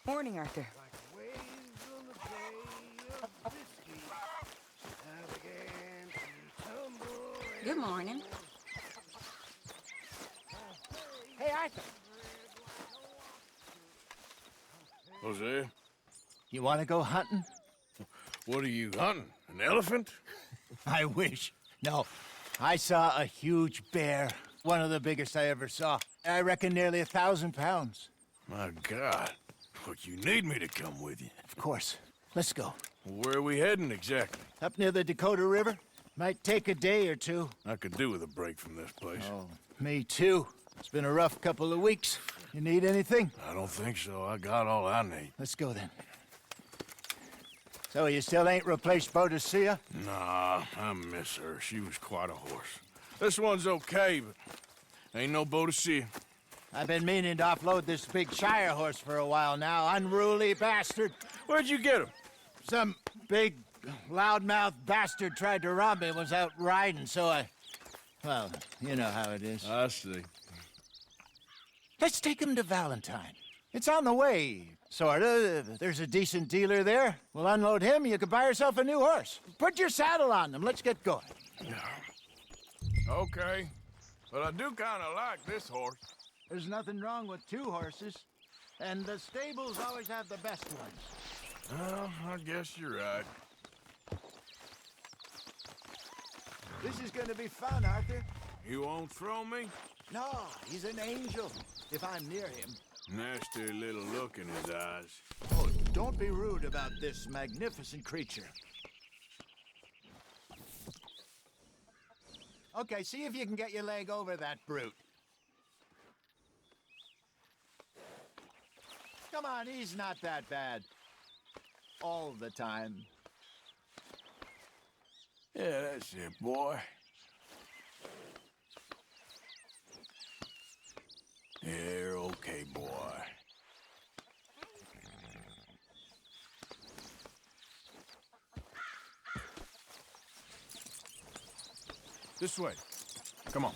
Morning, Arthur. Good morning. Hey, Arthur. Jose, You want to go hunting? what are you hunting? An elephant? I wish. No, I saw a huge bear. One of the biggest I ever saw. I reckon nearly 1,000 pounds. My God. Look, you need me to come with you. Of course. Let's go. Where are we heading exactly? Up near the Dakota River. Might take a day or two. I could do with a break from this place. Oh, me too. It's been a rough couple of weeks. You need anything? I don't think so. I got all I need. Let's go then. So you still ain't replaced Boadicea? Nah, I miss her. She was quite a horse. This one's okay, but ain't no Boadicea. I've been meaning to offload this big Shire horse for a while now. Unruly bastard. Where'd you get him? Some big, loudmouth bastard tried to rob me, was out riding, so I... Well, you know how it is. I see. Let's take him to Valentine. It's on the way, sorta. There's a decent dealer there. We'll unload him, you can buy yourself a new horse. Put your saddle on them, let's get going. Okay, but I do kind of like this horse. There's nothing wrong with two horses, and the stables always have the best ones. Well, I guess you're right. This is gonna be fun, Arthur. You won't throw me? No, he's an angel, if I'm near him. Nasty little look in his eyes. Oh, don't be rude about this magnificent creature. Okay, see if you can get your leg over that brute. Come on, he's not that bad. All the time. Yeah, that's it, boy. You're okay, boy. This way. Come on.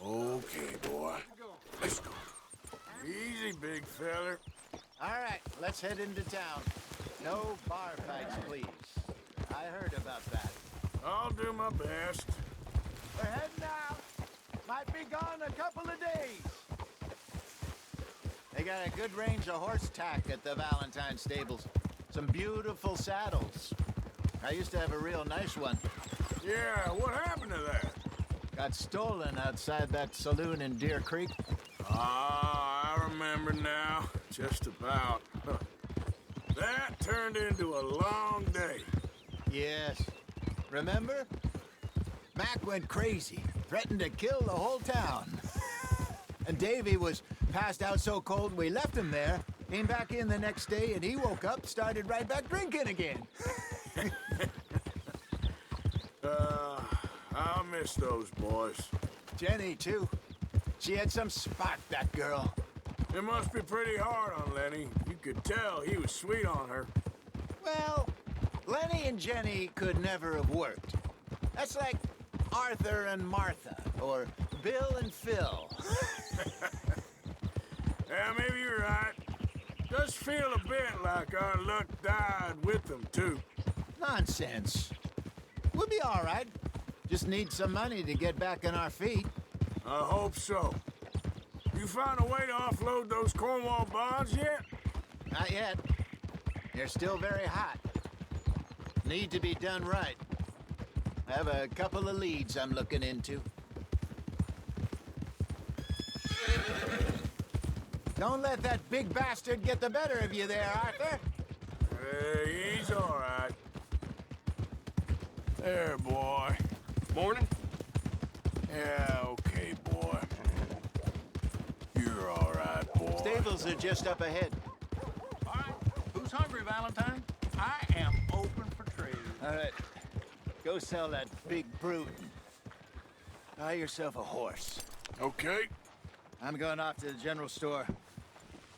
Okay, boy. Let's go. Easy, big feller. All right, let's head into town. No bar fights, please. I heard about that. I'll do my best. We're heading out. Might be gone a couple of days. They got a good range of horse tack at the Valentine stables. Some beautiful saddles. I used to have a real nice one. Yeah, what happened to that? Got stolen outside that saloon in Deer Creek. Ah, I remember now. Just about. That turned into a long day. Yes. Remember? Mac went crazy, threatened to kill the whole town. And Davy was passed out so cold we left him there, came back in the next day, and he woke up, started right back drinking again. I'll miss those boys. Jenny, too. She had some spark, that girl. It must be pretty hard on Lenny. You could tell he was sweet on her. Well, Lenny and Jenny could never have worked. That's like Arthur and Martha, or Bill and Phil. Yeah, maybe you're right. Does feel a bit like our luck died with them, too. Nonsense. We'll be all right. Just need some money to get back on our feet. I hope so. You found a way to offload those Cornwall bonds yet? Not yet. They're still very hot. Need to be done right. I have a couple of leads I'm looking into. Don't let that big bastard get the better of you there, Arthur. Hey, he's all right. There, boy. Morning. Yeah, okay, boy. You're all right, boy. Stables are just up ahead. All right. Who's hungry, Valentine? I am open for trade. All right. Go sell that big brute. Buy yourself a horse. Okay. I'm going off to the general store.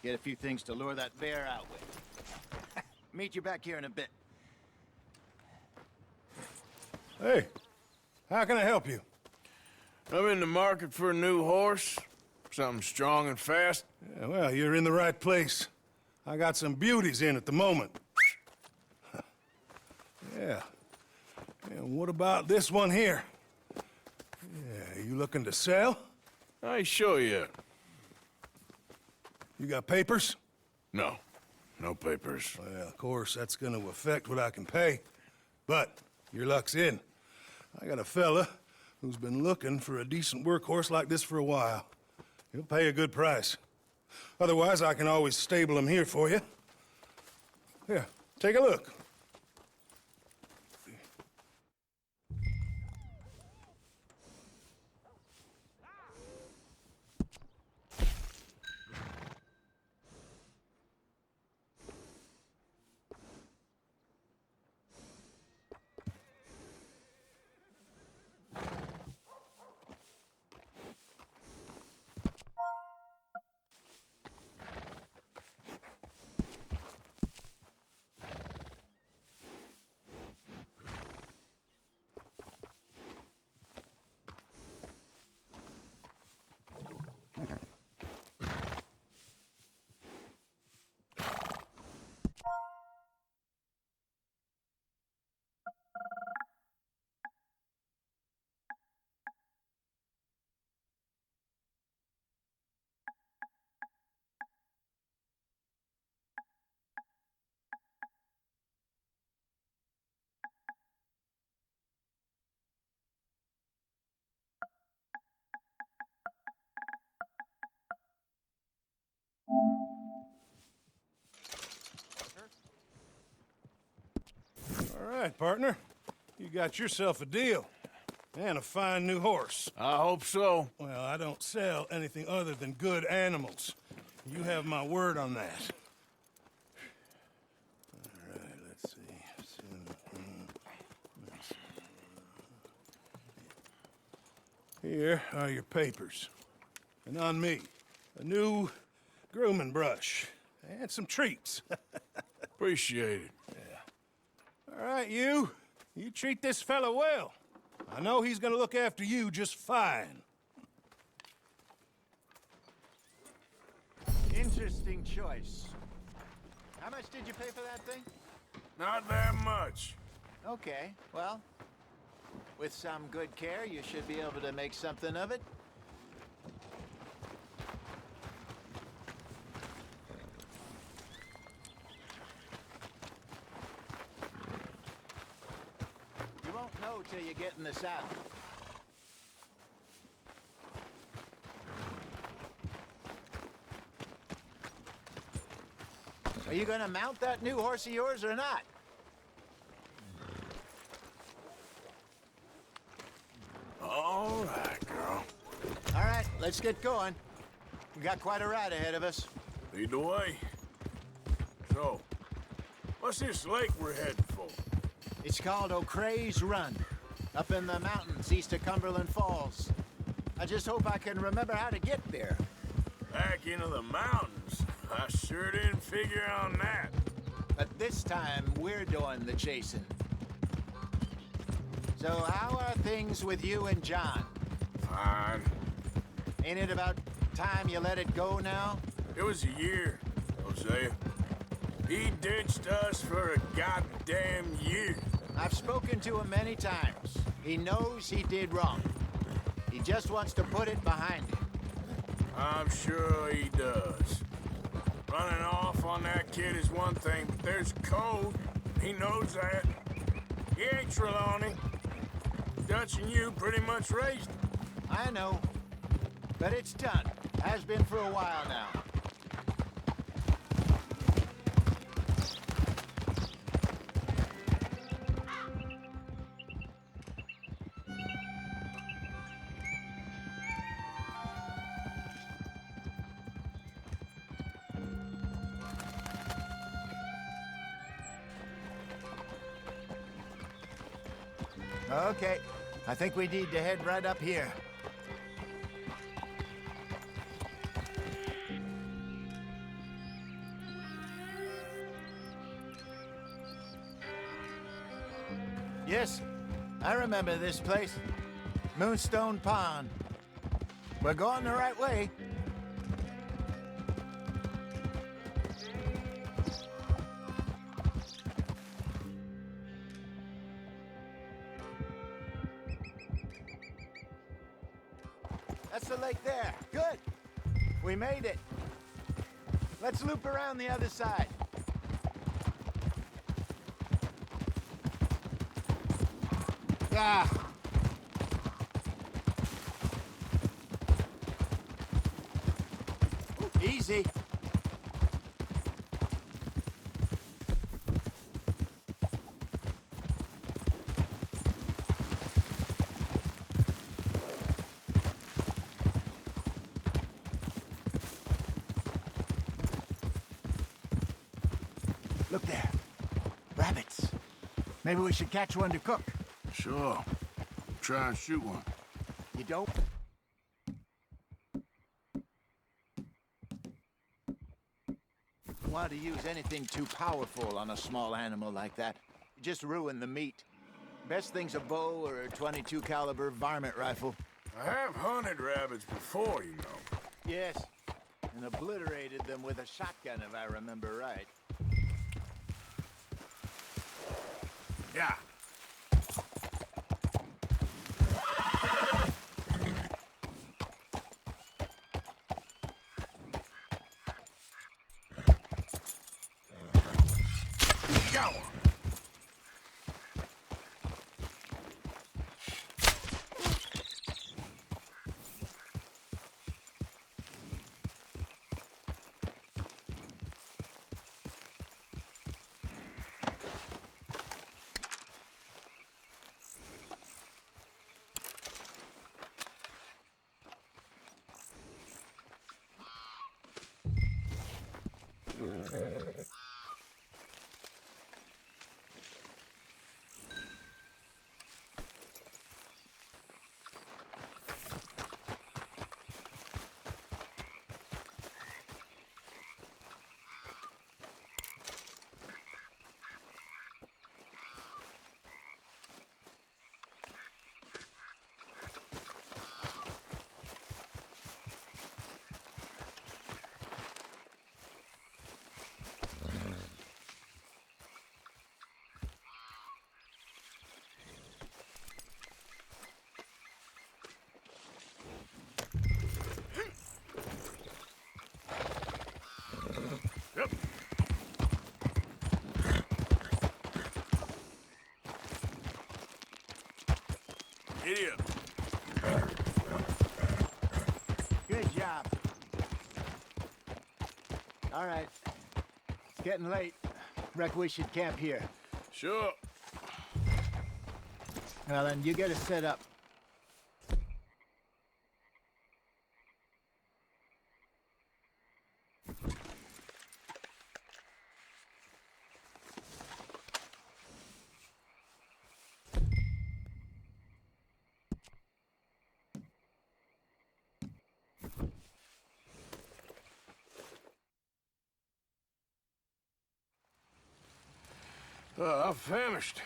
Get a few things to lure that bear out with. Meet you back here in a bit. Hey, how can I help you? I'm in the market for a new horse. Something strong and fast. Yeah, well, you're in the right place. I got some beauties in at the moment. Yeah. And what about this one here? Yeah, you looking to sell? I show you. You got papers? No. No papers. Well, of course, that's gonna affect what I can pay. But your luck's in. I got a fella who's been looking for a decent workhorse like this for a while. He'll pay a good price. Otherwise, I can always stable him here for you. Here, take a look. All right, partner. You got yourself a deal. And a fine new horse. I hope so. Well, I don't sell anything other than good animals. You have my word on that. All right, let's see. Here are your papers. And on me, a new grooming brush and some treats. Appreciate it. All right, you treat this fella well. I know he's gonna look after you just fine. Interesting choice. How much did you pay for that thing? Not that much. Okay, well, with some good care, you should be able to make something of it. You won't know till you get in the saddle. Are you gonna mount that new horse of yours or not? All right, girl. All right, let's get going. We got quite a ride ahead of us. Lead the way. So, what's this lake we're heading for? It's called O'Creagh's Run, up in the mountains east of Cumberland Falls. I just hope I can remember how to get there. Back into the mountains? I sure didn't figure on that. But this time, we're doing the chasing. So how are things with you and John? Fine. Ain't it about time you let it go now? It was a year, Hosea. He ditched us for a goddamn year. I've spoken to him many times. He knows he did wrong. He just wants to put it behind him. I'm sure he does. Running off on that kid is one thing, but there's code. He knows that. He ain't Trelawney. Dutch and you pretty much raised him. I know. But it's done. Has been for a while now. Okay, I think we need to head right up here. Yes, I remember this place. Moonstone Pond. We're going the right way. That's the lake there. Good. We made it. Let's loop around the other side. Ah. Easy. Look there. Rabbits. Maybe we should catch one to cook. Sure. Try and shoot one. You don't? Want to use anything too powerful on a small animal like that. You just ruin the meat. Best thing's a bow or a .22 caliber varmint rifle. I have hunted rabbits before, you know. Yes, and obliterated them with a shotgun if I remember right. Yeah. Got one. Yep. Idiot. Good job. All right. It's getting late. Reckon we should camp here. Sure. Well, then you get us set up. I'm famished.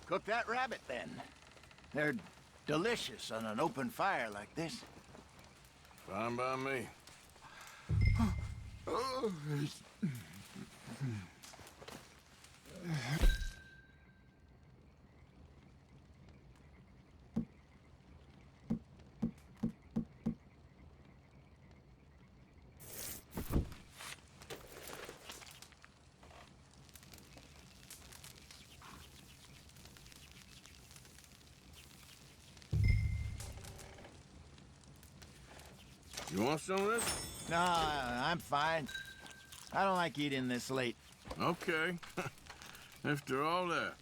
Cook that rabbit, then. They're delicious on an open fire like this. Fine by me. You want some of this? No, I'm fine. I don't like eating this late. Okay. After all that.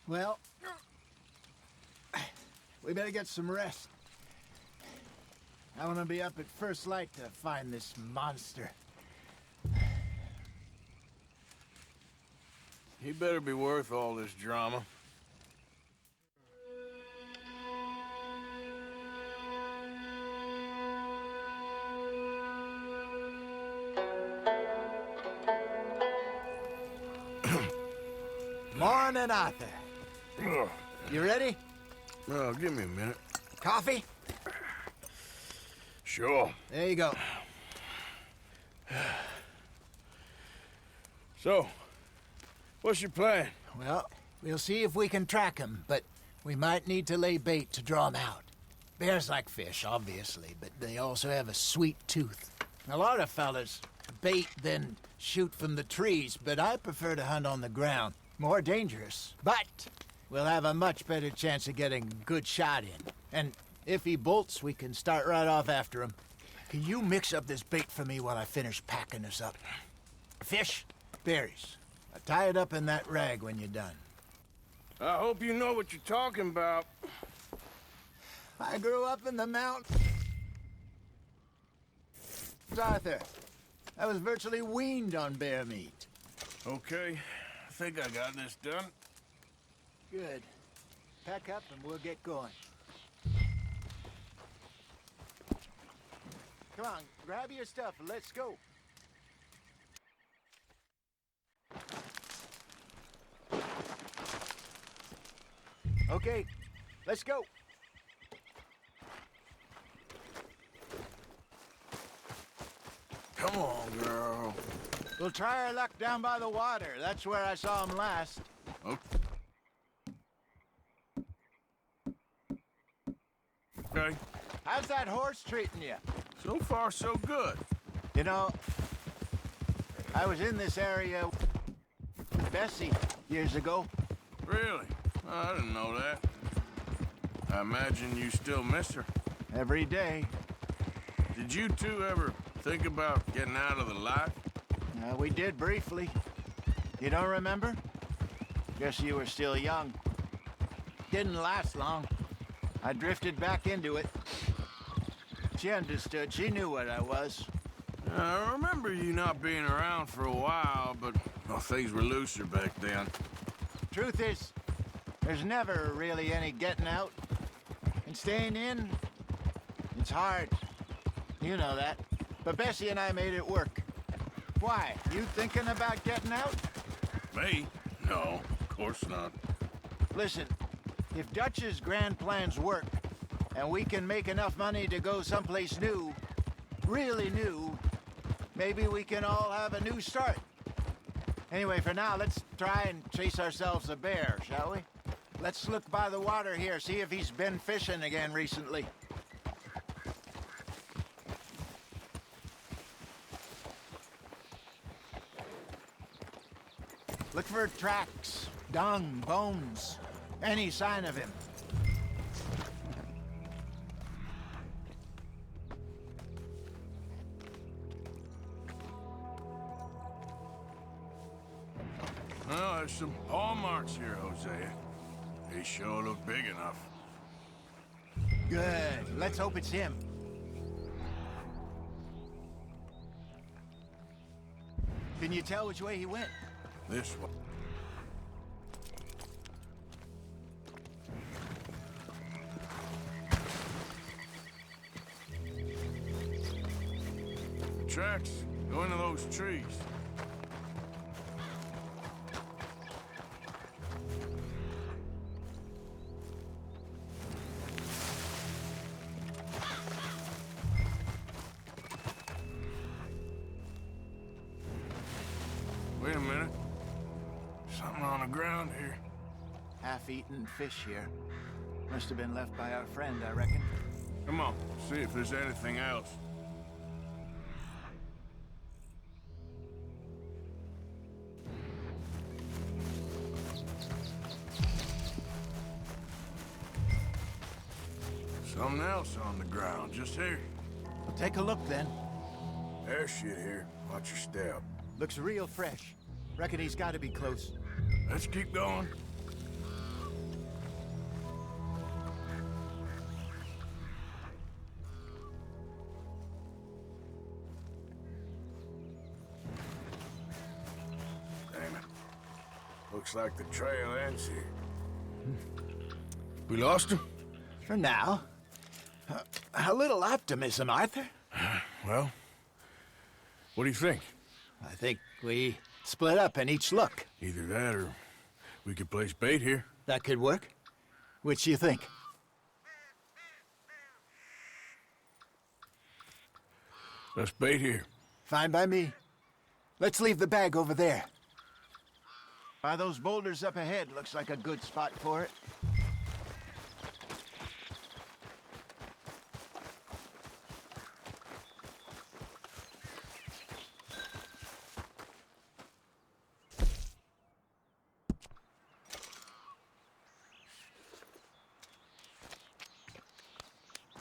Well, we better get some rest. I want to be up at first light to find this monster. He better be worth all this drama. Morning, Arthur. You ready? Well, give me a minute. Coffee? Sure. There you go. So, what's your plan? Well, we'll see if we can track him, but we might need to lay bait to draw him out. Bears like fish, obviously, but they also have a sweet tooth. A lot of fellas bait, then shoot from the trees, but I prefer to hunt on the ground. More dangerous, but we'll have a much better chance of getting a good shot in. And if he bolts, we can start right off after him. Can you mix up this bait for me while I finish packing this up? Fish, berries. Tie it up in that rag when you're done. I hope you know what you're talking about. I grew up in the mountains. Arthur, I was virtually weaned on bear meat. Okay, I think I got this done. Good. Pack up and we'll get going. Come on, grab your stuff and let's go. Okay, let's go. Come on, girl. We'll try our luck down by the water. That's where I saw him last. Okay. How's that horse treating you? So far, so good. You know, I was in this area with Bessie years ago. Really? I didn't know that. I imagine you still miss her. Every day. Did you two ever think about getting out of the life? We did briefly. You don't remember? Guess you were still young. Didn't last long. I drifted back into it. She understood. She knew what I was. I remember you not being around for a while, but well, things were looser back then. Truth is, there's never really any getting out. And staying in, it's hard. You know that. But Bessie and I made it work. Why? You thinking about getting out? Me? No, of course not. Listen, if Dutch's grand plans work, and we can make enough money to go someplace new, really new, maybe we can all have a new start. Anyway, for now, let's try and chase ourselves a bear, shall we? Let's look by the water here, see if he's been fishing again recently. Look for tracks, dung, bones, any sign of him. Well, there's some paw marks here, Hosea. They sure look big enough. Good. Let's hope it's him. Can you tell which way he went? This one. The tracks go into those trees. Wait a minute. Something on the ground here. Half-eaten fish here. Must have been left by our friend, I reckon. Come on, see if there's anything else. Something else on the ground, just here. Take a look, then. There's shit here. Watch your step. Looks real fresh. Reckon he's got to be close. Let's keep going. Looks like the trail ends here. We lost him? For now. A little optimism, Arthur. Well, what do you think? I think we split up and each look. Either that or we could place bait here. That could work. Which do you think? Let's bait here. Fine by me. Let's leave the bag over there. By those boulders up ahead, looks like a good spot for it.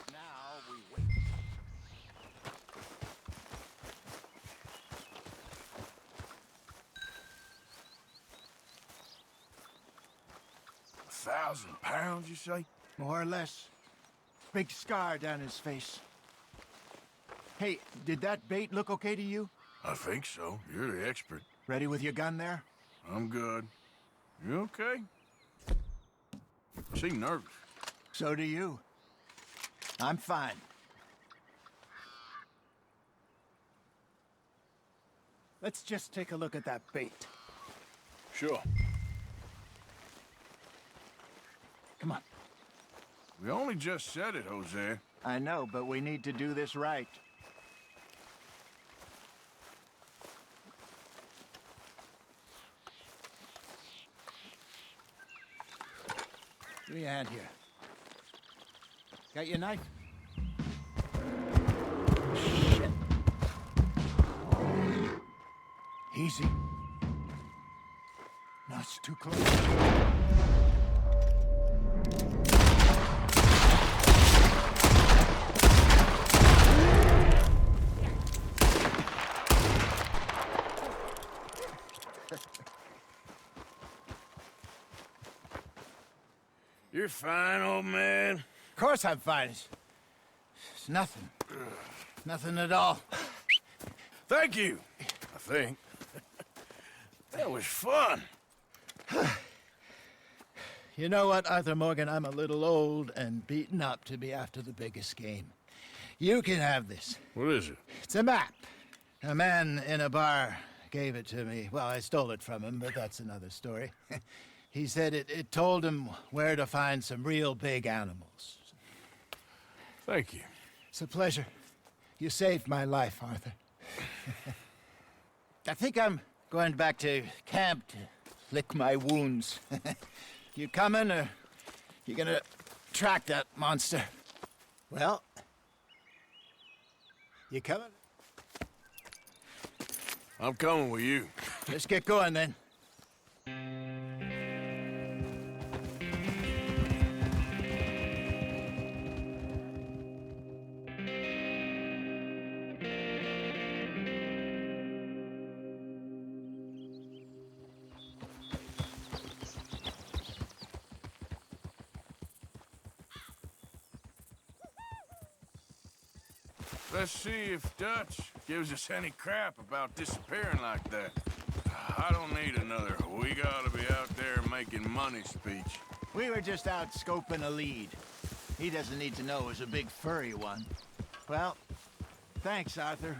Now we wait. £1,000, you say? More or less. Big scar down his face. Hey, did that bait look okay to you? I think so. You're the expert. Ready with your gun there? I'm good. You okay? You seem nervous. So do you. I'm fine. Let's just take a look at that bait. Sure. Come on. We only just said it, Jose. I know, but we need to do this right. Give me a hand here. Got your knife? Shit. Easy. No, it's too close. You're fine, old man. Of course I'm fine. It's nothing. Nothing at all. Thank you, I think. That was fun. You know what, Arthur Morgan? I'm a little old and beaten up to be after the biggest game. You can have this. What is it? It's a map. A man in a bar gave it to me. Well, I stole it from him, but that's another story. He said it told him where to find some real big animals. Thank you. It's a pleasure. You saved my life, Arthur. I think I'm going back to camp to lick my wounds. You coming, or you gonna track that monster? Well, you coming? I'm coming with you. Let's get going, then. Let's see if Dutch gives us any crap about disappearing like that. I don't need another "we gotta be out there making money" speech. We were just out scoping a lead. He doesn't need to know it was a big furry one. Well, thanks, Arthur.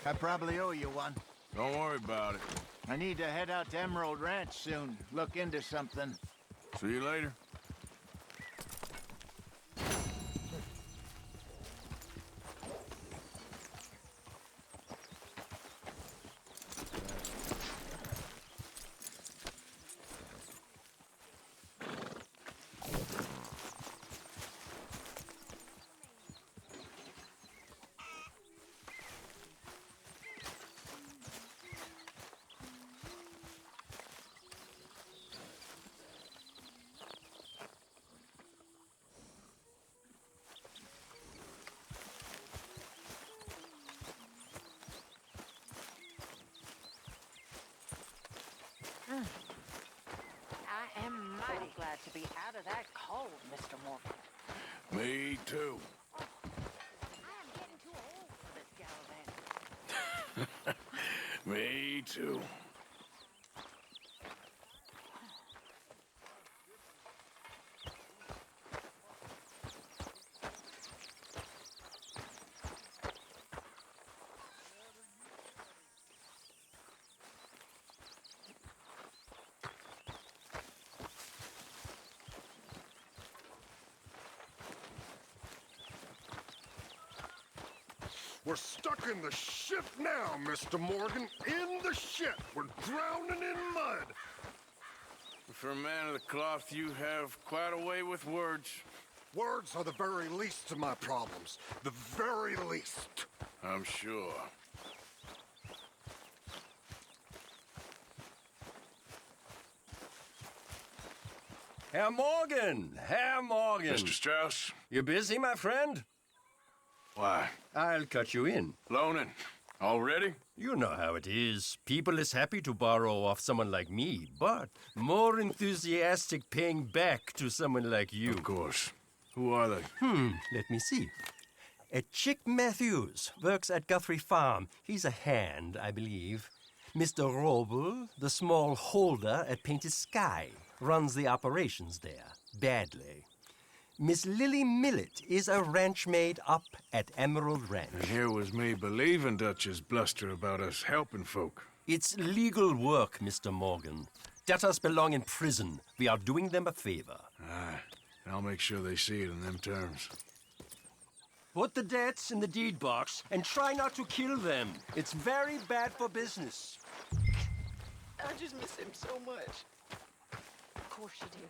I probably owe you one. Don't worry about it. I need to head out to Emerald Ranch soon. Look into something. See you later. I am mighty glad to be out of that cold, Mr. Morgan. Me too. I am getting too old for this gallivanting. Me too. We're stuck in the shit now, Mr. Morgan. In the shit. We're drowning in mud. For a man of the cloth, you have quite a way with words. Words are the very least of my problems. The very least. I'm sure. Herr Morgan! Herr Morgan! Mr. Strauss? You busy, my friend? Why? I'll cut you in. Loaning? Already? You know how it is. People is happy to borrow off someone like me, but more enthusiastic paying back to someone like you. Of course. Who are they? Let me see. Chick Matthews works at Guthrie Farm. He's a hand, I believe. Mr. Roble, the small holder at Painted Sky, runs the operations there, badly. Miss Lily Millet is a ranch maid up at Emerald Ranch. And here was me believing Dutch's bluster about us helping folk. It's legal work, Mr. Morgan. Debtors belong in prison. We are doing them a favor. Aye. I'll make sure they see it in them terms. Put the debts in the deed box and try not to kill them. It's very bad for business. I just miss him so much. Of course you do.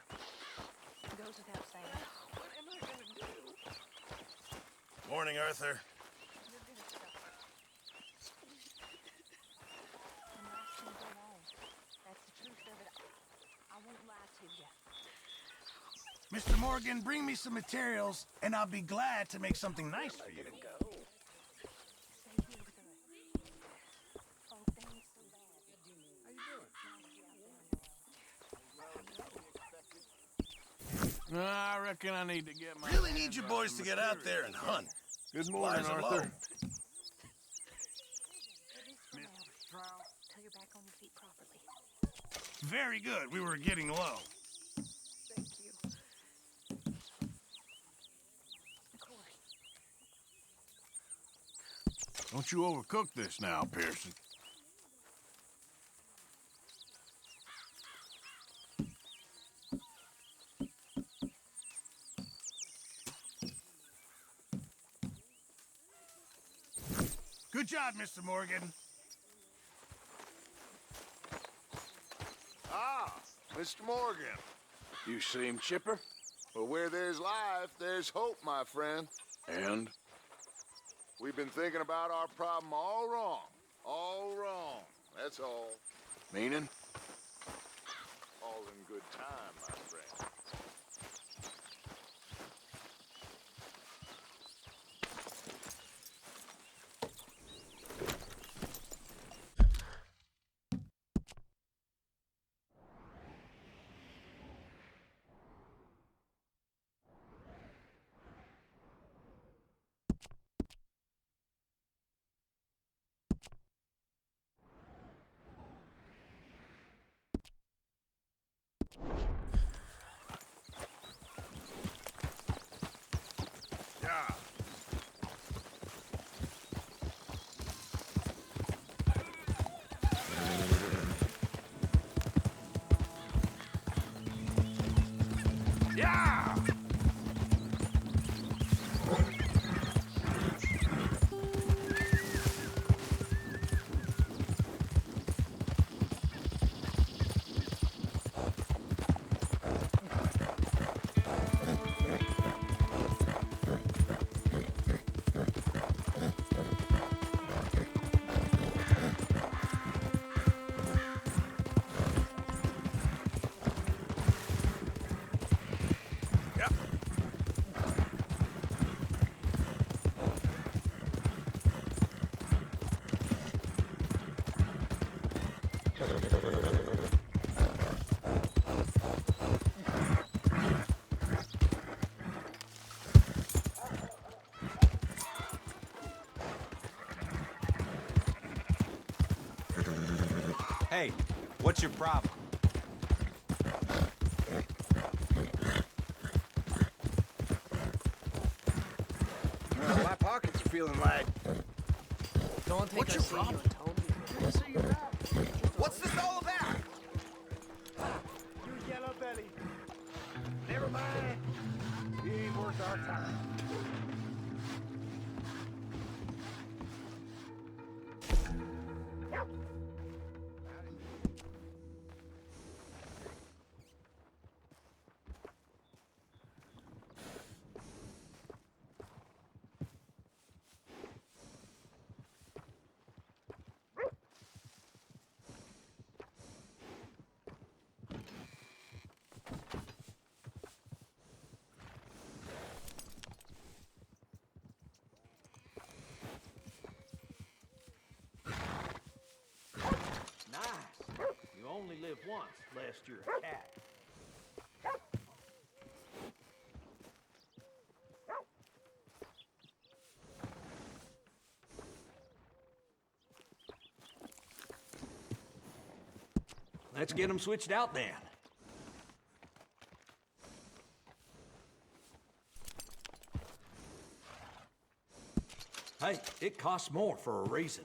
It goes without saying. What am I gonna do? Morning, Arthur. You're good at stuff. And life can go on. That's the truth of it. I won't lie to you. Mr. Morgan, bring me some materials, and I'll be glad to make something nice for you. Stay here with us. Oh, things so bad. I reckon I need to get my... Really need you boys to get out there and hunt. Good morning, Flies Arthur. alone. Till you're back on your feet properly. Very good. We were getting low. Thank you. Of course. Don't you overcook this now, Pearson. Good job, Mr. Morgan. Ah, Mr. Morgan. You seem chipper. Well, where there's life, there's hope, my friend. And? We've been thinking about our problem all wrong. All wrong. That's all. Meaning? All in good time, my friend. Yeah! Hey, what's your problem? Well, my pockets are feeling light. Don't take What's us your serious, Toby. What's this all about? You yellow belly. Never mind. He ain't worth our time. Nice. You only live once, lest you're a cat. Let's get them switched out then. Hey, it costs more for a reason.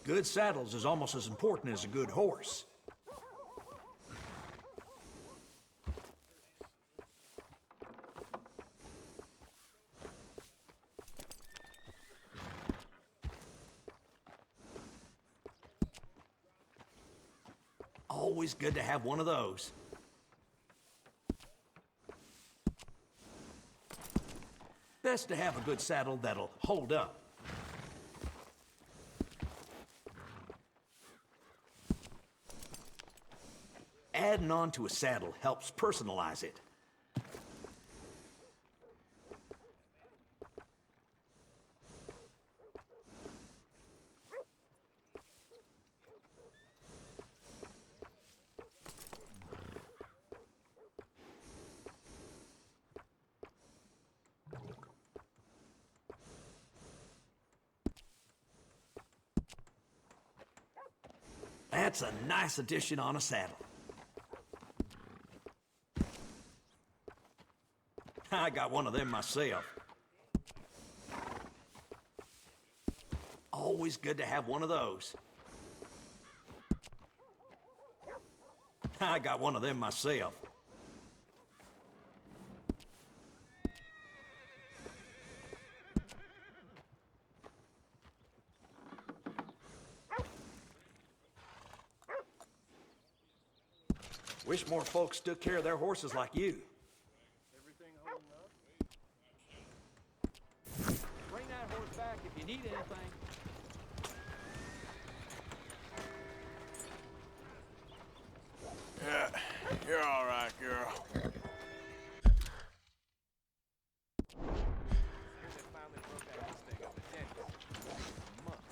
Good saddles is almost as important as a good horse. Always good to have one of those. Best to have a good saddle that'll hold up. Adding on to a saddle helps personalize it. That's a nice addition on a saddle. I got one of them myself. Always good to have one of those. I got one of them myself. Wish more folks took care of their horses like you. Bring that horse back if you need anything. Yeah, you're all right, girl. They finally broke out this thing up the dentist. Months.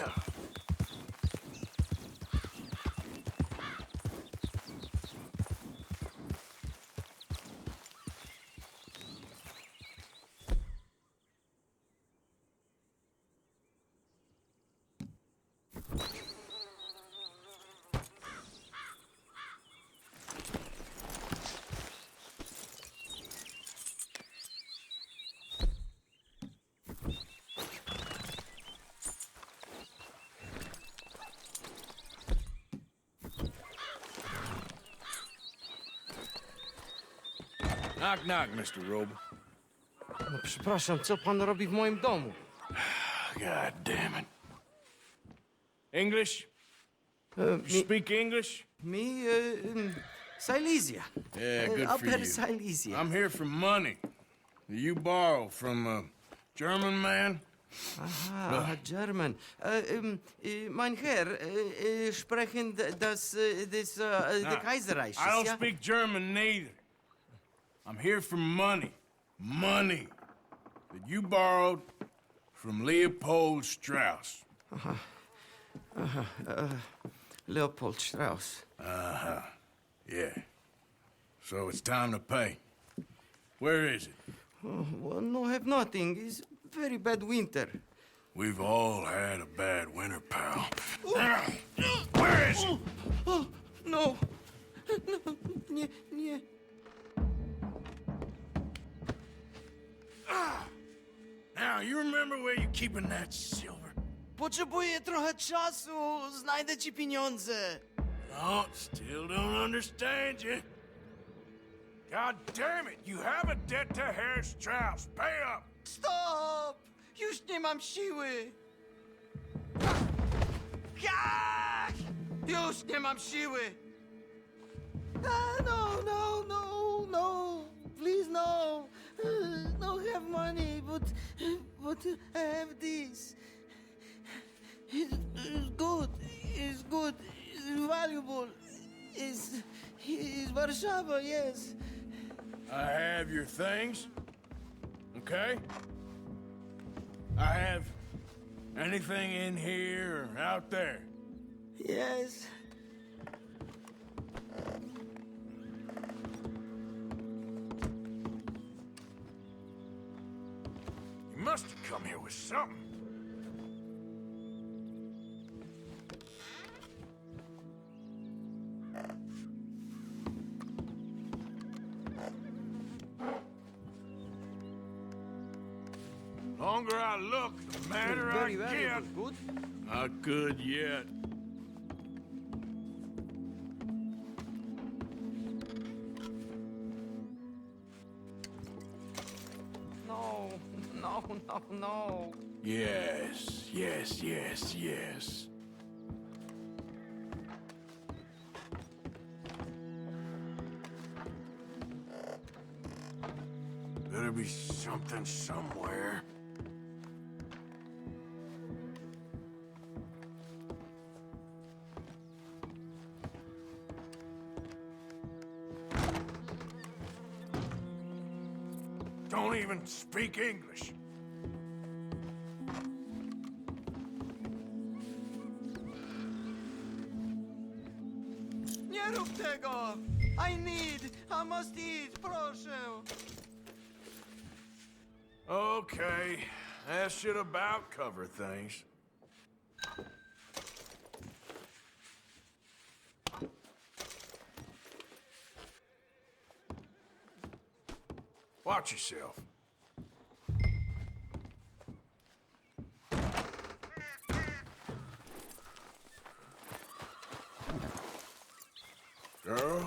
Yeah. Knock, knock, Mr. Roble. No przepraszam, co pan robi w moim domu? God damn it. English? Uh, You speak English? Me, Silesia. Yeah, good for Upper you. Silesia. I'm here for money that you borrow from a German man. Aha, German. Mein Herr, sprechen the Kaiserreich. I don't ja? speak German neither. I'm here for money. Money that you borrowed from Leopold Strauss. Leopold Strauss. Uh-huh. Yeah. So it's time to pay. Where is it? Oh, well, no, have nothing. It's very bad winter. We've all had a bad winter, pal. Where is it? Oh, no. No, nie, nie. Now, you remember where you're keeping that silver? Potrzebuję trochę czasu. Znajdę ci pieniądze. No, still don't understand you. God damn it, you have a debt to Herr Strauss. Pay up! Stop! Już nie mam siły. Już nie mam siły. No, no, no, no. Please, no. No have money, but I have this. It's good. It's good. It's valuable. It's Warszawa, yes. I have your things, okay? I have anything in here or out there. Yes. You must have come here with something. Longer I look, the madder I Very get. valuable. Good. Not good yet. No, no, no, no. Yes, yes, yes, yes. Better be something somewhere. Don't even speak English. Nie rób tego! I must eat, proszę! Okay, that should about cover things. Watch yourself. Girl.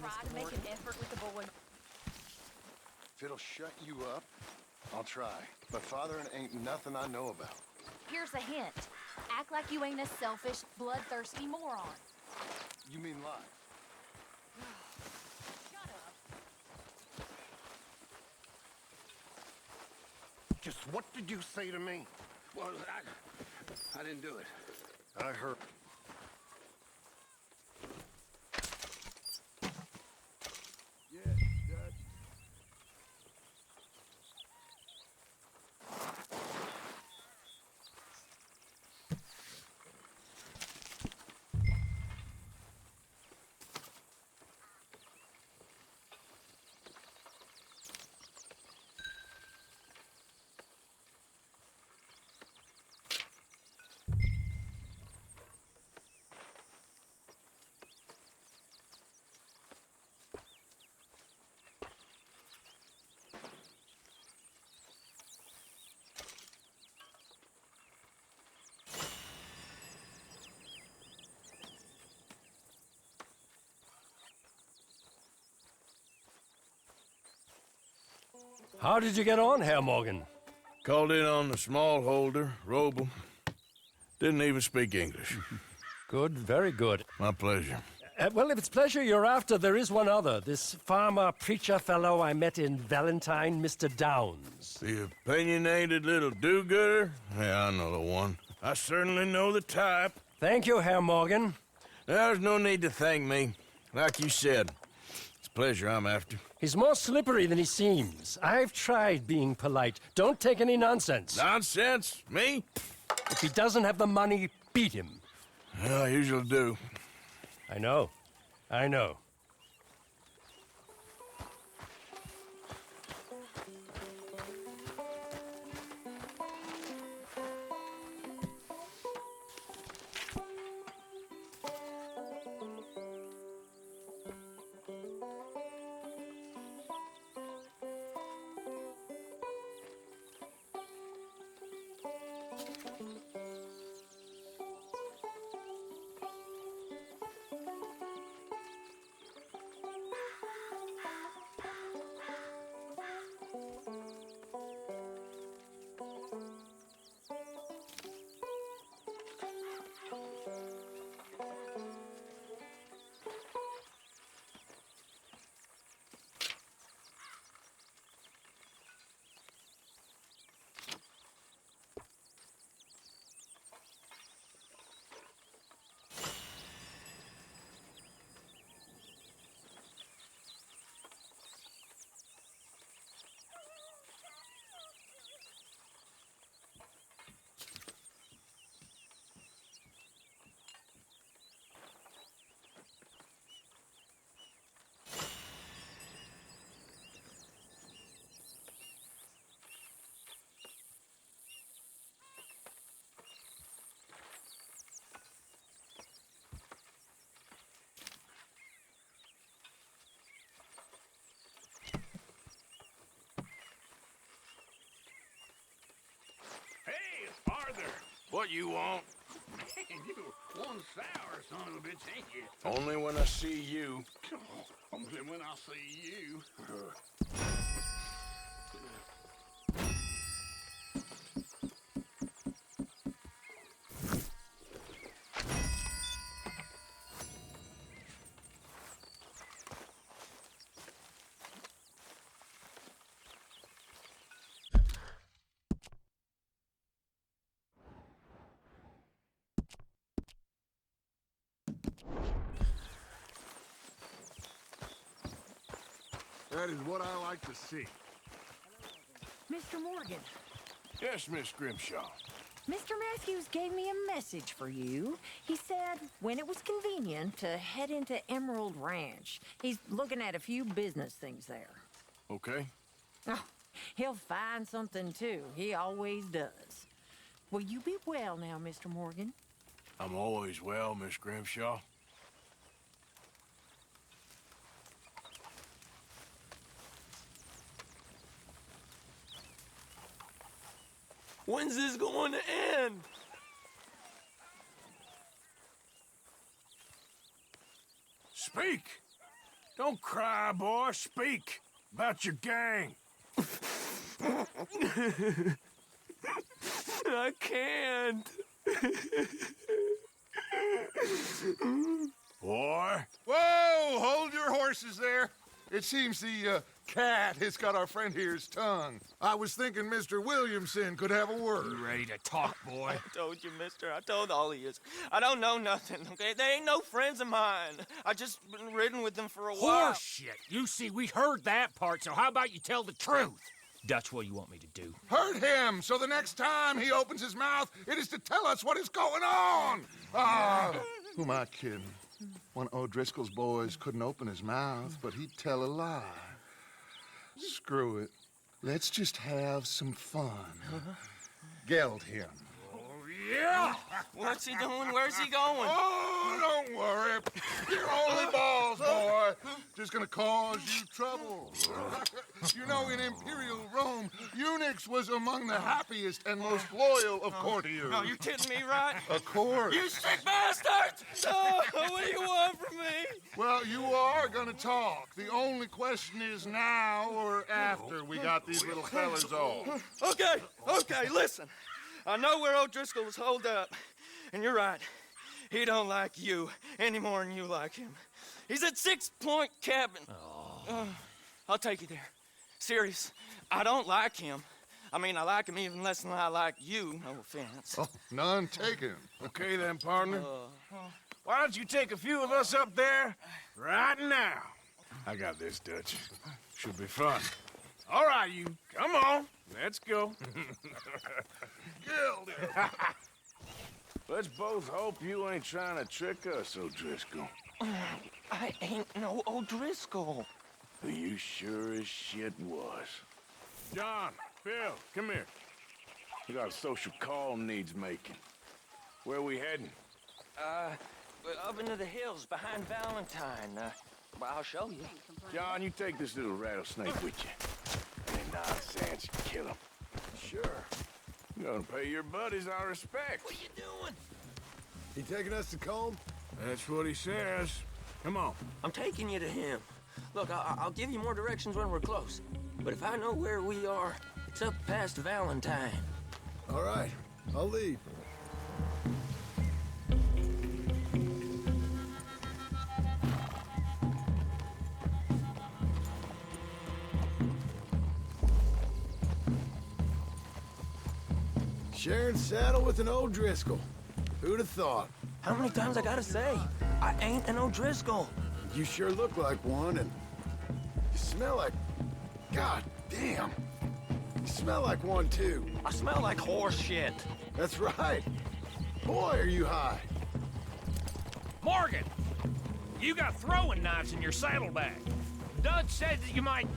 try Mr. to make Morgan. an effort with the boy. If it'll shut you up, I'll try. But fathering ain't nothing I know about. Here's a hint. Act like you ain't a selfish, bloodthirsty moron. You mean lie? Shut up. Just what did you say to me? Well, I didn't do it. I heard. Yeah, Dad. How did you get on, Herr Morgan? Called in on the smallholder, Roble. Didn't even speak English. Good, very good. My pleasure. Well, if it's pleasure you're after, there is one other. This farmer preacher fellow I met in Valentine, Mr. Downs. The opinionated little do-gooder? Yeah, I know the one. I certainly know the type. Thank you, Herr Morgan. There's no need to thank me. Like you said, it's pleasure I'm after. He's more slippery than he seems. I've tried being polite. Don't take any nonsense. Nonsense? Me? If he doesn't have the money, beat him. Well, I usually do. I know. I know. Hey, Arthur! What you want? Man, you one sour son of a bitch, ain't you? Only when I see you. Only when I see you. That is what I like to see. Mr. Morgan, Yes, Miss Grimshaw. Mr. Matthews gave me a message for you. He said when it was convenient to head into Emerald Ranch. He's looking at a few business things there. Okay. Oh, he'll find something too. He always does. Will you be well now, Mr. Morgan? I'm always well, Miss Grimshaw. When's this going to end? Speak! Don't cry, boy. Speak about your gang. I can't. Boy. Whoa! Hold your horses there. It seems the cat has got our friend here's tongue. I was thinking Mr. Williamson could have a word. You ready to talk, boy? I told you, mister. I told all of you. I don't know nothing, okay? They ain't no friends of mine. I just been ridden with them for a while. Horse shit. You see, we heard that part, so how about you tell the truth? Dutch, what do you want me to do? Hurt him, so the next time he opens his mouth, it is to tell us what is going on. Ah, who am I kidding? One of O'Driscoll's boys couldn't open his mouth, but he'd tell a lie. Screw it. Let's just have some fun. Geld him. Yeah! What's he doing? Where's he going? Oh, don't worry. You're only balls, boy. Just gonna cause you trouble. You know, in Imperial Rome, eunuchs was among the happiest and most loyal of courtiers. No, you kidding me, right? Of course. You sick bastard! Oh, what do you want from me? Well, you are gonna talk. The only question is now or after we got these little fellas off. Okay, listen. I know where O'Driscoll was holed up, and you're right. He don't like you any more than you like him. He's at 6 Point Cabin. I'll take you there. Serious, I don't like him. I mean, I like him even less than I like you, no offense. Oh, none taken. Okay then, partner. Why don't you take a few of us up there right now? I got this, Dutch. Should be fun. All right, you. Come on. Let's go. Let's both hope you ain't trying to trick us, O'Driscoll. I ain't no O'Driscoll. You sure as shit was. John, Bill, come here. We got a social call needs making. Where we heading? Up into the hills behind Valentine. Well, I'll show you. John, you take this little rattlesnake with you. Any nonsense, you kill him. Sure. You're gonna pay your buddies our respect. What you doing? He taking us to Colm? That's what he says. Come on. I'm taking you to him. Look, I'll give you more directions when we're close. But if I know where we are, it's up past Valentine. All right, I'll leave. Sharing saddle with an O'Driscoll. Who'd have thought? How many times I gotta say? I ain't an O'Driscoll. You sure look like one, and you smell like... God damn. You smell like one, too. I smell like horse shit. That's right. Boy, are you high. Morgan! You got throwing knives in your saddlebag. Dutch said that you might...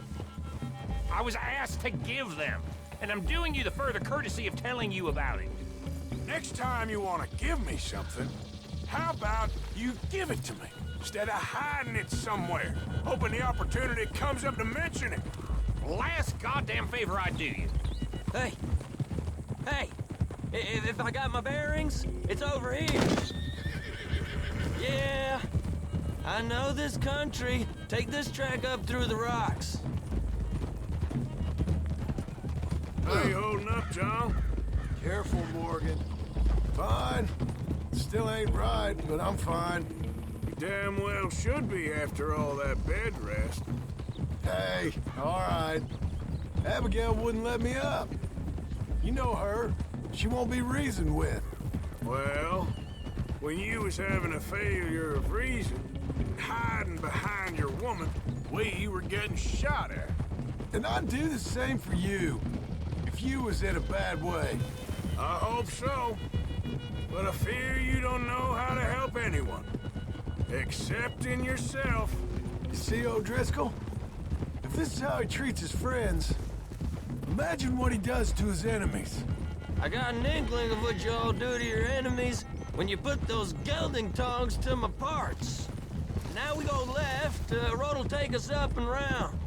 I was asked to give them, and I'm doing you the further courtesy of telling you about it. Next time you want to give me something, how about you give it to me, instead of hiding it somewhere, hoping the opportunity comes up to mention it. Last goddamn favor I do you. Hey! If I got my bearings, it's over here. Yeah, I know this country. Take this track up through the rocks. How you holding up, John? Careful, Morgan. Fine. Still ain't right, but I'm fine. You damn well should be after all that bed rest. Hey, all right. Abigail wouldn't let me up. You know her. She won't be reasoned with. Well, when you was having a failure of reason, hiding behind your woman, we were getting shot at. And I'd do the same for you, if you was in a bad way. I hope so. But I fear you don't know how to help anyone. Except in yourself. You see, O'Driscoll? If this is how he treats his friends, imagine what he does to his enemies. I got an inkling of what y'all do to your enemies when you put those gelding tongs to my parts. Now we go left, road'll take us up and round.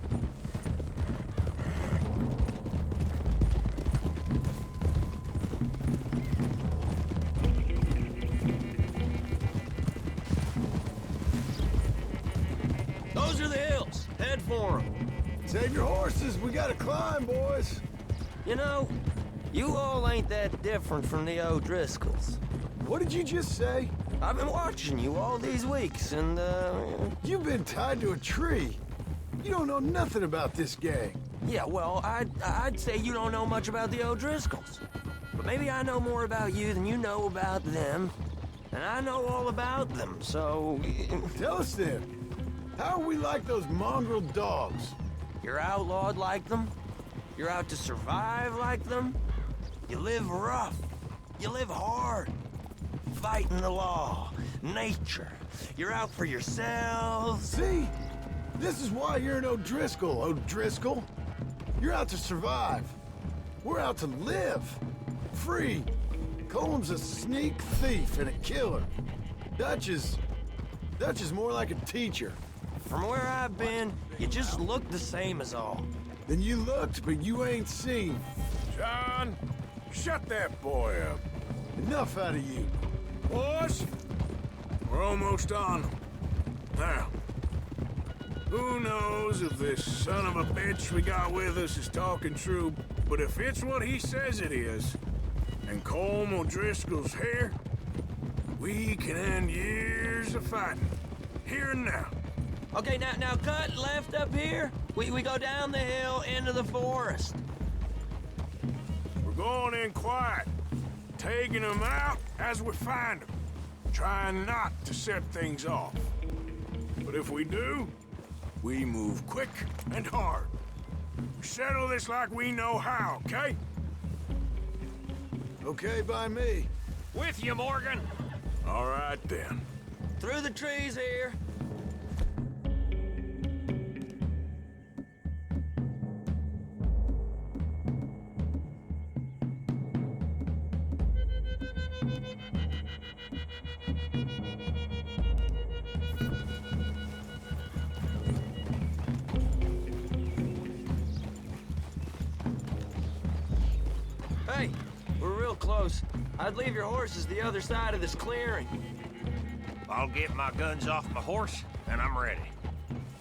Those are the head for him. Save your horses. We gotta climb, boys. You know, you all ain't that different from the O'Driscolls. What did you just say? I've been watching you all these weeks, and, You've been tied to a tree. You don't know nothing about this gang. Yeah, well, I'd say you don't know much about the O'Driscolls. But maybe I know more about you than you know about them. And I know all about them, so... Tell us then. How are we like those mongrel dogs? You're outlawed like them. You're out to survive like them. You live rough. You live hard. Fighting the law, nature. You're out for yourselves. See? This is why you're an O'Driscoll, O'Driscoll. You're out to survive. We're out to live. Free. Colm's a sneak thief and a killer. Dutch is more like a teacher. From where I've been, you just look the same as all. Then you looked, but you ain't seen. John, shut that boy up. Enough out of you. Boys, we're almost on them. Now, who knows if this son of a bitch we got with us is talking true, but if it's what he says it is, and Colm O'Driscoll's here, we can end years of fighting. Here and now. Okay, now cut left up here. We go down the hill into the forest. We're going in quiet, taking them out as we find them, trying not to set things off. But if we do, we move quick and hard. We settle this like we know how, okay? Okay by me. With you, Morgan. All right, then. Through the trees here. Hey, we're real close. I'd leave your horses the other side of this clearing. I'll get my guns off my horse, and I'm ready.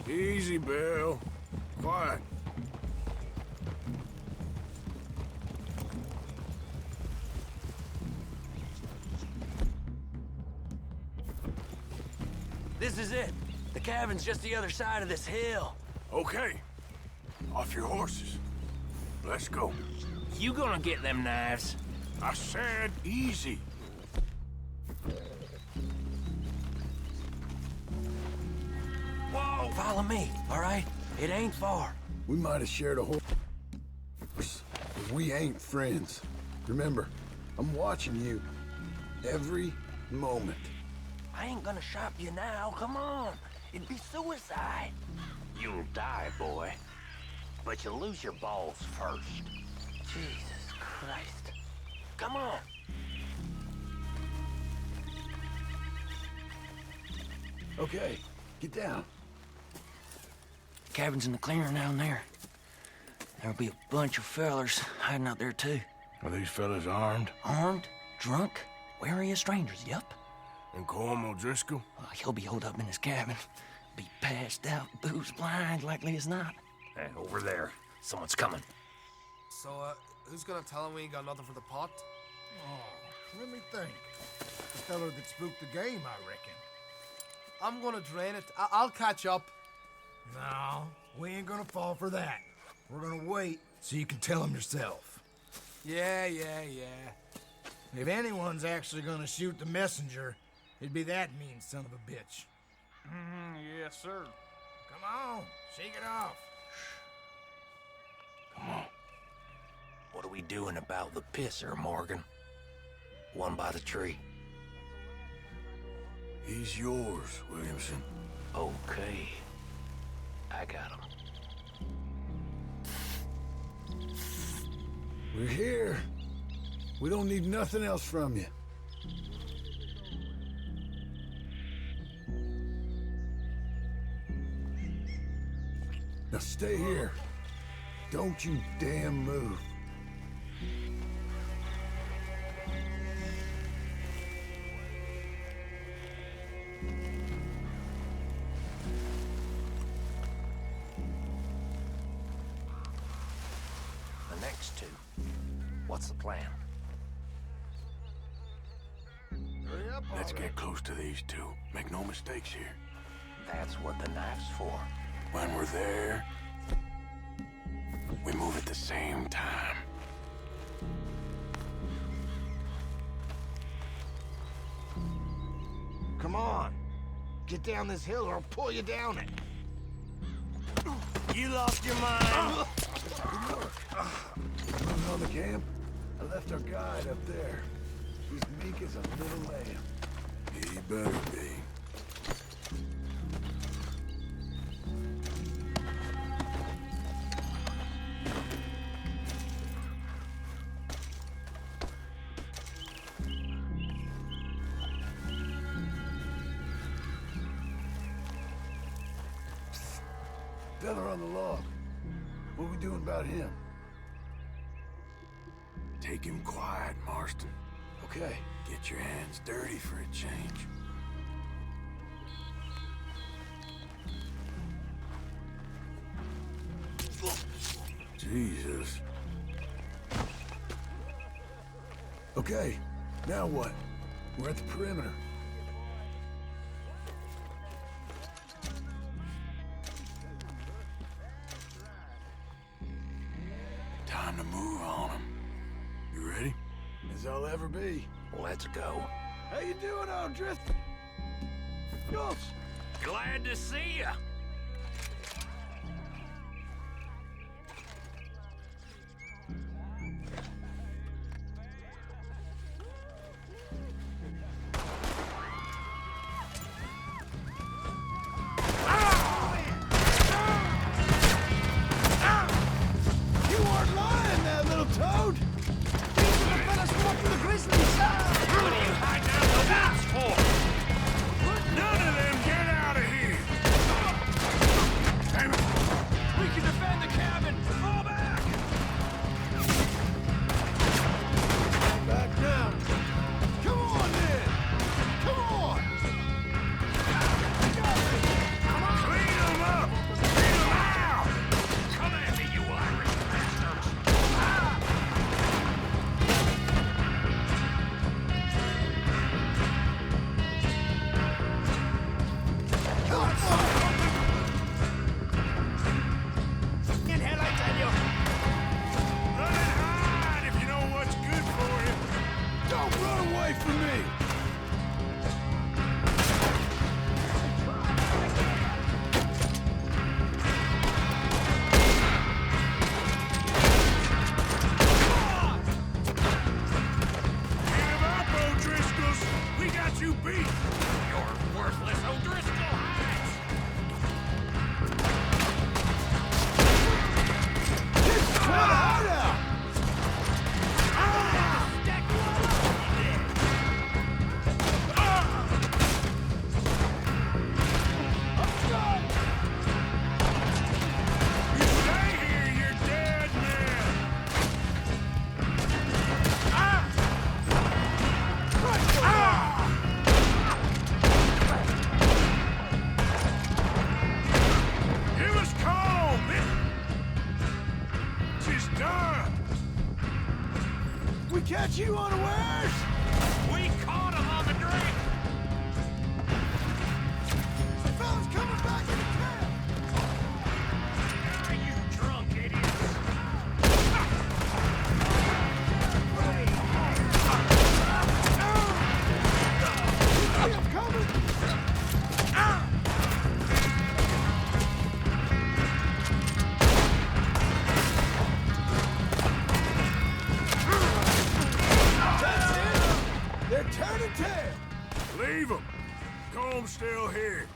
Easy, Bill. Quiet. This is it. The cabin's just the other side of this hill. Okay. Off your horses. Let's go. You gonna get them knives? I said easy. Whoa! Follow me, all right? It ain't far. We might have shared a horse, but we ain't friends. Remember, I'm watching you every moment. I ain't gonna shop you now, come on. It'd be suicide. You'll die, boy. But you'll lose your balls first. Jesus Christ. Come on. Okay, get down. Cabin's in the clearing down there. There'll be a bunch of fellers hiding out there, too. Are these fellas armed? Armed, drunk, wary of strangers, yup. And Colm O'Driscoll? He'll be holed up in his cabin. Be passed out, booze blind, likely as not. Hey, over there. Someone's coming. So, who's gonna tell him we ain't got nothing for the pot? Oh, let me think. The fella that spooked the game, I reckon. I'm gonna drain it. I'll catch up. No, we ain't gonna fall for that. We're gonna wait so you can tell him yourself. Yeah. If anyone's actually gonna shoot the messenger, it'd be that mean son of a bitch. Yes, sir. Come on, shake it off. Come on. What are we doing about the pisser, Morgan? One by the tree. He's yours, Williamson. Okay. I got him. We're here. We don't need nothing else from you. Now stay here. Don't you damn move. next two. What's the plan? Hurry up, Let's get close to these two. Make no mistakes here. That's what the knife's for. When we're there, we move at the same time. Come on. Get down this hill or I'll pull you down it. You lost your mind. Moving on the camp? I left our guide up there. He's meek as a little lamb. He better be. Fella on the log. What we doing about him? Take him quiet, Marston. Okay. Get your hands dirty for a change. Jesus. Okay. Now what? We're at the perimeter. Time to move on him. You ready? As I'll ever be. Let's go. How you doing, Aldrich? Gulch. Glad to see ya. You weren't lying there, little toad! These are the fellas from up from the grizzlies! What are you hiding out the woods for? None of them get out of here! Damn it! We can defend the cabin. Fall back. Back now! Come on, then! Come on! Clean them up! Clean them out! Come at me, you Irish bastards. In hell, I tell you. Run and hide if you know what's good for you. Don't run away from me! Give up, O'Driscolls! We got you beat! You're worthless O'Driscoll hides. This is quite a hideout! Stack you all up, you did. You stay here, you're dead men! Give us Colm! It's done! We catch you unawares! We caught him on the drink. The fella's coming back in the camp! Ah, you drunk idiots. See him coming! That's it! They're turning tail! Leave him! Colm's still here.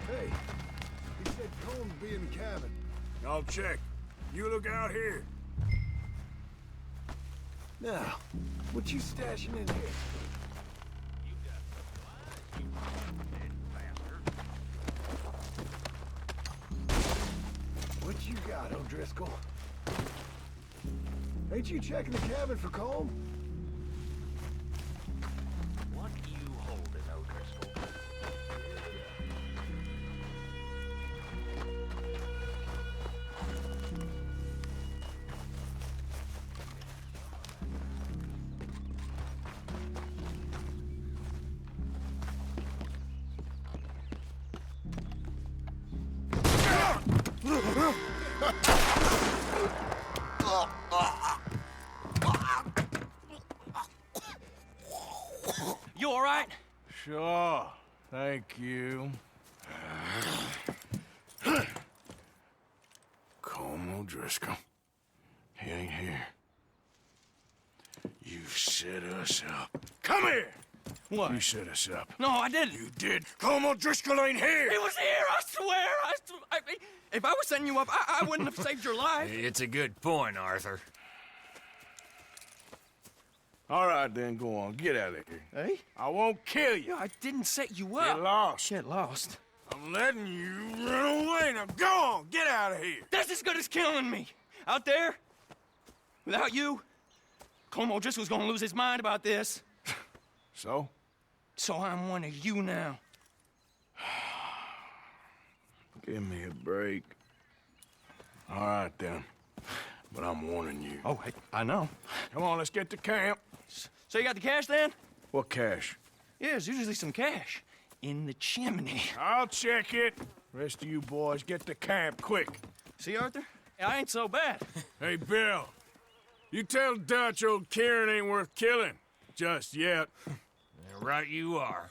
Hey, he said Colm be in the cabin. I'll check. You look out here. Now, what you stashing in here? What you got, O'Driscoll? Ain't you checking the cabin for Colm? What you holding, O'Driscoll? You all right? Sure. Thank you. Colm O'Driscoll. He ain't here. You set us up. Come here! What? You set us up. No, I didn't. You did. Colm O'Driscoll ain't here! He was here, I swear! If I was setting you up, I wouldn't have saved your life. It's a good point, Arthur. All right, then, go on. Get out of here. Hey? I won't kill you. I didn't set you up. Get lost. Get lost. I'm letting you run away. Now go on. Get out of here. That's as good as killing me. Out there, without you, Colm O'Driscoll's gonna lose his mind about this. So? So I'm one of you now. Give me a break. All right, then. But I'm warning you. Oh, I know. Come on, let's get to camp. So you got the cash then? What cash? Yeah, there's usually some cash in the chimney. I'll check it. Rest of you boys, get to camp, quick. See, Arthur? I ain't so bad. Hey, Bill. You tell Dutch old Kieran ain't worth killing. Just yet. Right you are.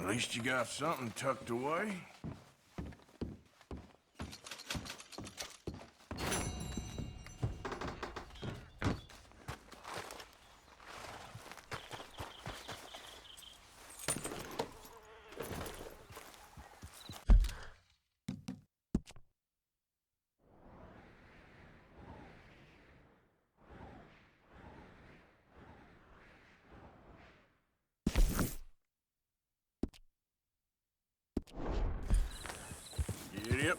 At least you got something tucked away. Yep.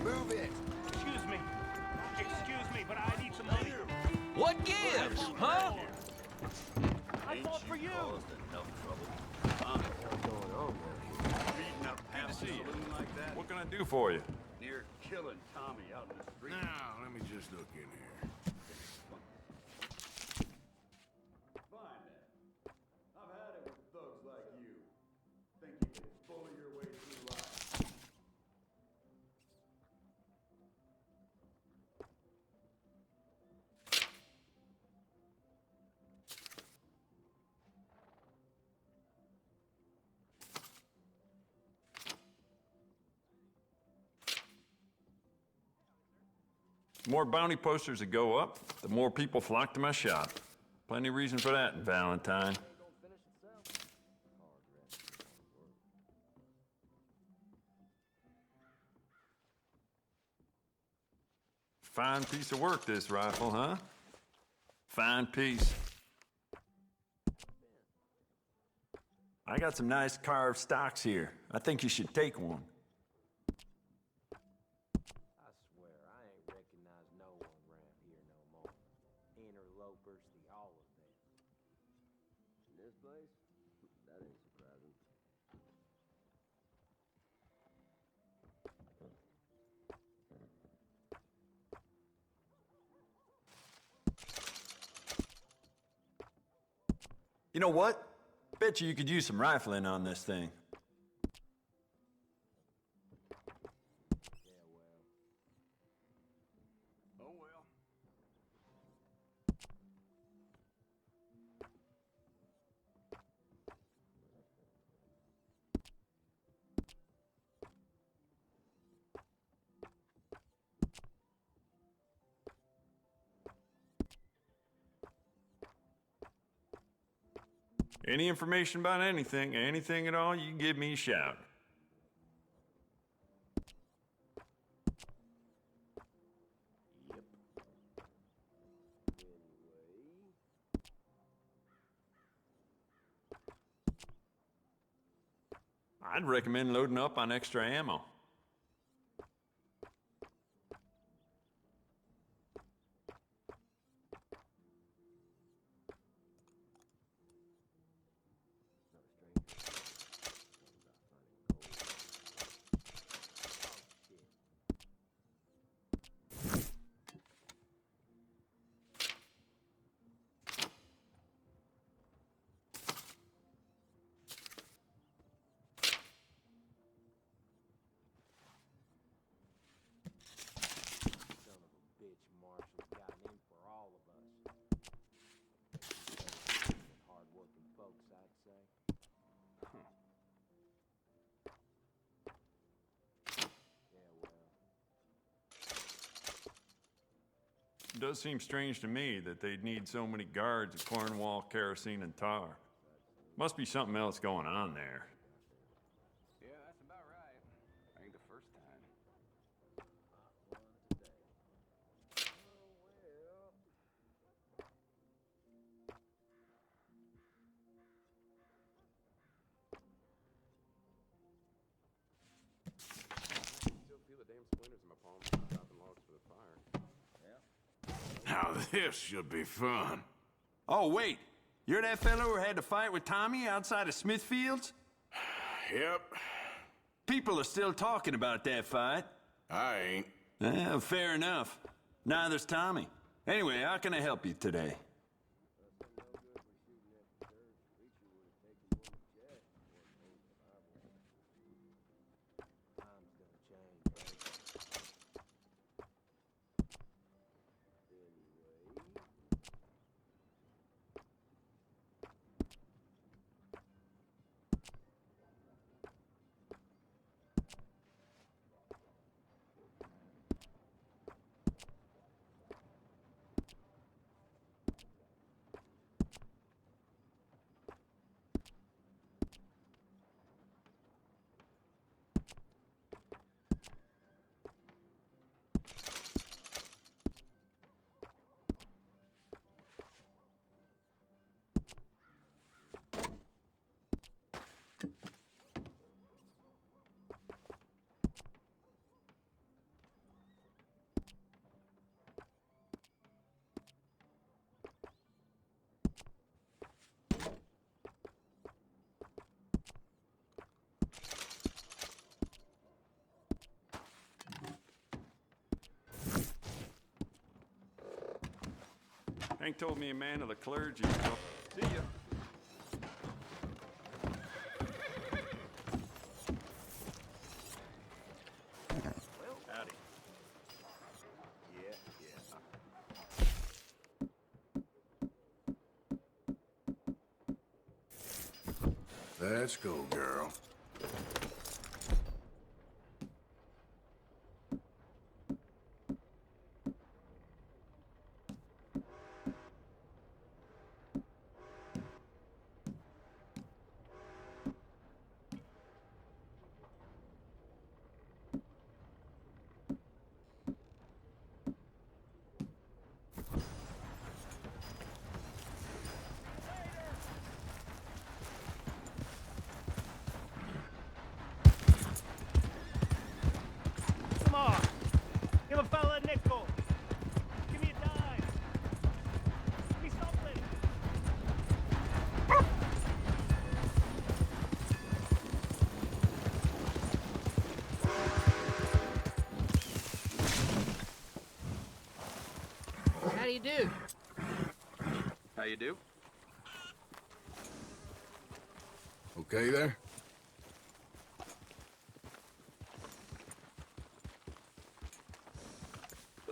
Move it. Excuse me, but I need some money. What gives, huh? I fought for you. Good to see you. What can I do for you? Near killing Tommy out in the street. Now, let me just look in here. Fine then. I've had it with thugs like you. Think you can bully your way through life. The more bounty posters that go up, the more people flock to my shop. Plenty of reason for that, Valentine. Fine piece of work, this rifle, huh? Fine piece. I got some nice carved stocks here. I think you should take one. I swear, I ain't recognize no one around here no more. Interlopers, the all of them. In this place? That ain't surprising. You know what? Bet you could use some rifling on this thing. Oh well. Any information about anything at all, you give me a shout. Yep. Anyway. I'd recommend loading up on extra ammo. Son of a bitch, Marshall's got in for all of us. Hard-working folks, I'd say. Yeah, well. It does seem strange to me that they'd need so many guards of Cornwall, kerosene, and tar. Must be something else going on there. Yeah, that's about right. Ain't the first time. Now this should be fun. Oh, wait. You're that fellow who had to fight with Tommy outside of Smithfield's? Yep. People are still talking about that fight. I ain't. Fair enough. Neither's Tommy. Anyway, how can I help you today? Hank told me a man of the clergy. See ya. Howdy. Let's go, girl. Come on. Give a fella a nickel. Give me a dime. Give me something. How do you do? How you do? Okay there?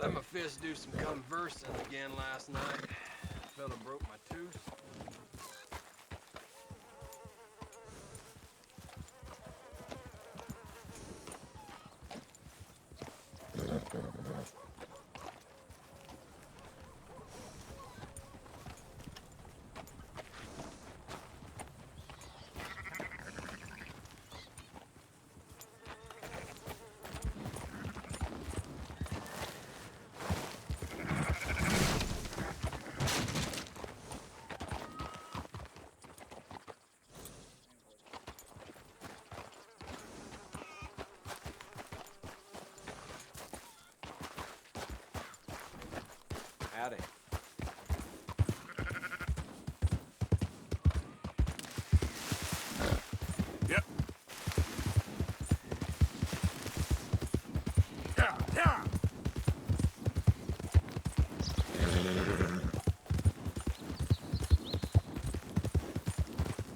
Let my fist do some conversing again last night. Fella broke my tooth. Howdy. Yep. Yeah, yeah.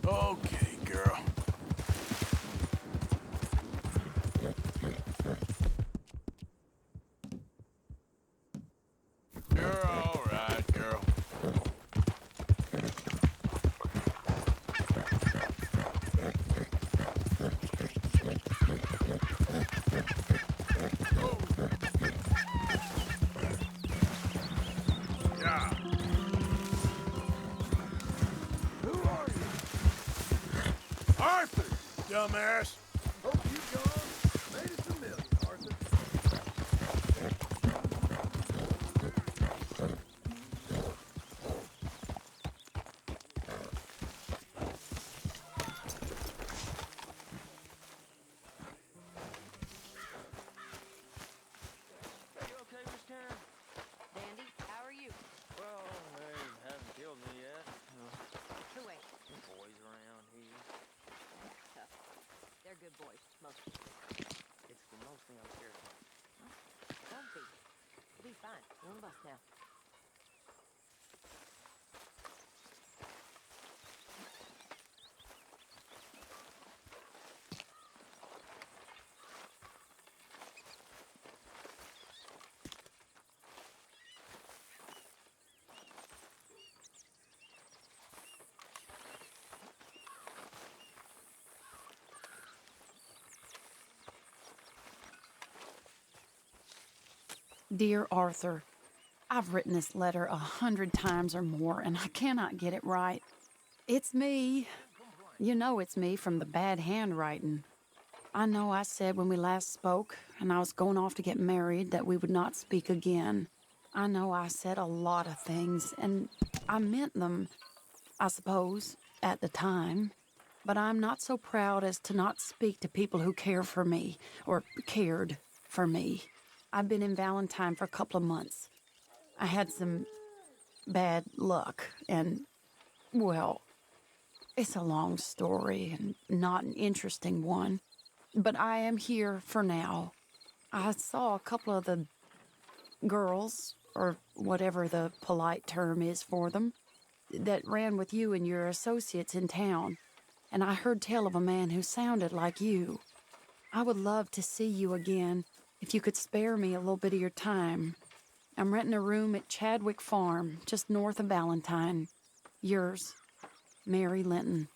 Okay, girl. You're all right, girl. Yeah. Who are you? Arthur, dumbass. Hope you gone. Made us familiar, Arthur. Fine. We're on the bus now. Dear Arthur, I've written this letter 100 times or more, and I cannot get it right. It's me. You know it's me from the bad handwriting. I know I said when we last spoke, and I was going off to get married, that we would not speak again. I know I said a lot of things, and I meant them, I suppose, at the time. But I'm not so proud as to not speak to people who care for me, or cared for me. I've been in Valentine for a couple of months. I had some bad luck, and, well, it's a long story and not an interesting one. But I am here for now. I saw a couple of the girls, or whatever the polite term is for them, that ran with you and your associates in town, and I heard tell of a man who sounded like you. I would love to see you again, if you could spare me a little bit of your time. I'm renting a room at Chadwick Farm, just north of Valentine. Yours, Mary Linton.